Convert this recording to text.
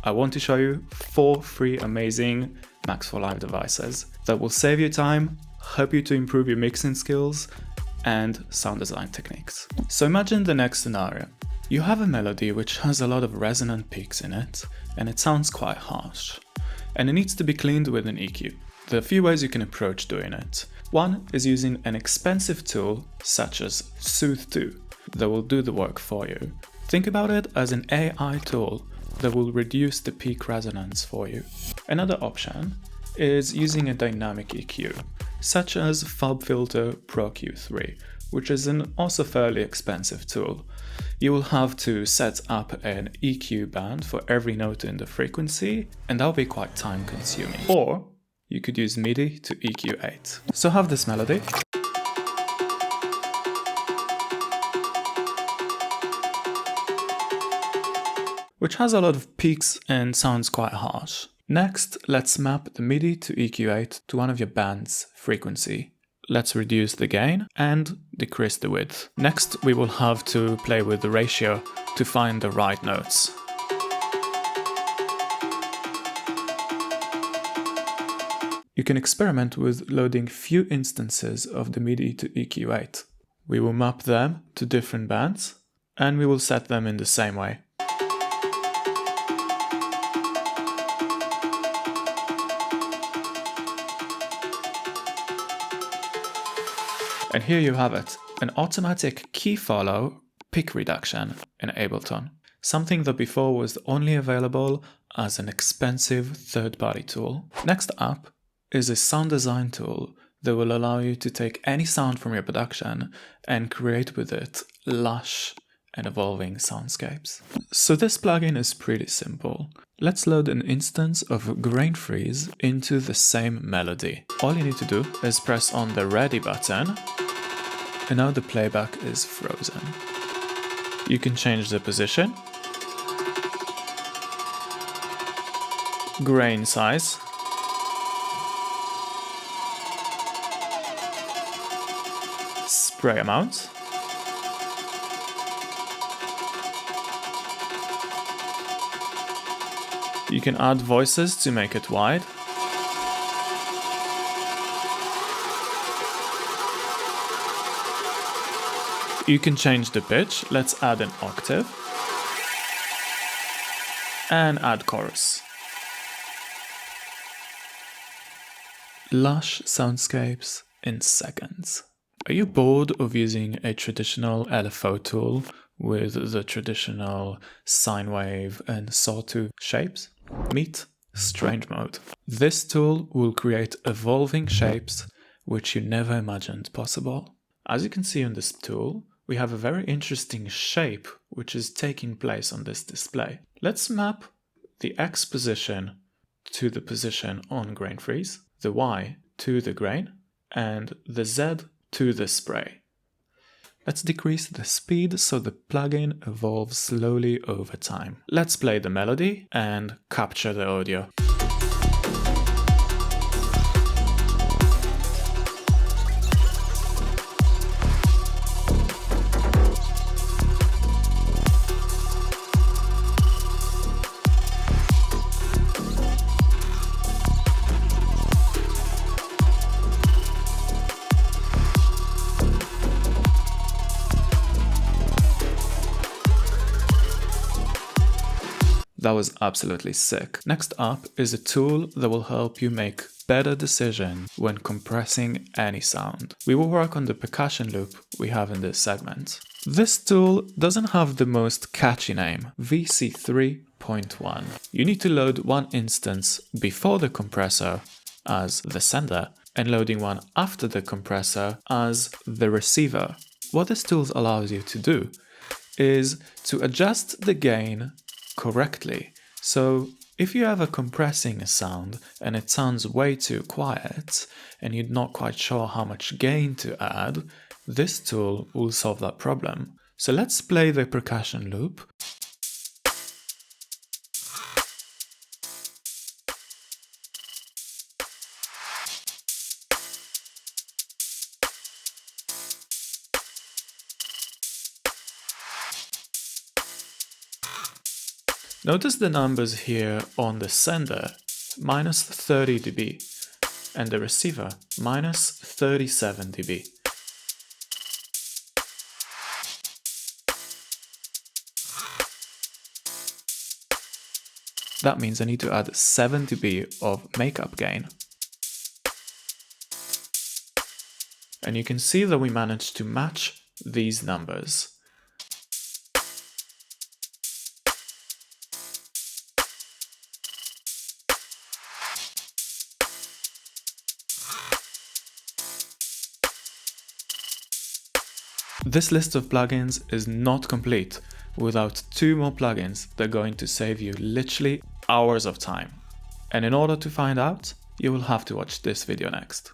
I want to show you 4 free amazing MaxForLive devices that will save you time, help you to improve your mixing skills and sound design techniques. So imagine the next scenario. You have a melody which has a lot of resonant peaks in it, and it sounds quite harsh, and it needs to be cleaned with an EQ. There are a few ways you can approach doing it. One is using an expensive tool such as Soothe 2 that will do the work for you. Think about it as an AI tool that will reduce the peak resonance for you. Another option is using a dynamic EQ, such as FabFilter Pro Q3, which is an also fairly expensive tool. You will have to set up an EQ band for every note in the frequency, and that'll be quite time consuming. Or you could use MIDI to EQ 8. So have this melody. Which has a lot of peaks and sounds quite harsh. Next, let's map the MIDI to EQ8 to one of your band's frequency. Let's reduce the gain and decrease the width. Next, we will have to play with the ratio to find the right notes. You can experiment with loading few instances of the MIDI to EQ8. We will map them to different bands and we will set them in the same way. And here you have it, an automatic key follow pick reduction in Ableton, something that before was only available as an expensive third-party tool. Next up is a SoundDesign tool that will allow you to take any sound from your production and create with it lush and evolving soundscapes. So this plugin is pretty simple. Let's load an instance of grain freeze into the same melody. All you need to do is press on the ready button, and now the playback is frozen. You can change the position, grain size, spray amount, you can add voices to make it wide, you can change the pitch, let's add an octave, and add chorus. Lush soundscapes in seconds. Are you bored of using a traditional LFO tool with the traditional sine wave and sawtooth shapes? Meet Strange Mode. This tool will create evolving shapes which you never imagined possible. As you can see on this tool, we have a very interesting shape which is taking place on this display. Let's map the X position to the position on grain freeze, the Y to the grain, and the Z to the spray. Let's decrease the speed so the plugin evolves slowly over time. Let's play the melody and capture the audio. That was absolutely sick. Next up is a tool that will help you make better decisions when compressing any sound. We will work on the percussion loop we have in this segment. This tool doesn't have the most catchy name, VC3.1. You need to load one instance before the compressor as the sender and loading one after the compressor as the receiver. What this tool allows you to do is to adjust the gain correctly. So if you ever compressing a sound and it sounds way too quiet and you're not quite sure how much gain to add, this tool will solve that problem. So let's play the percussion loop. Notice the numbers here on the sender, minus 30 dB, and the receiver, minus 37 dB. That means I need to add 7 dB of makeup gain. And you can see that we managed to match these numbers. This list of plugins is not complete without 2 more plugins that are going to save you literally hours of time. And in order to find out, you will have to watch this video next.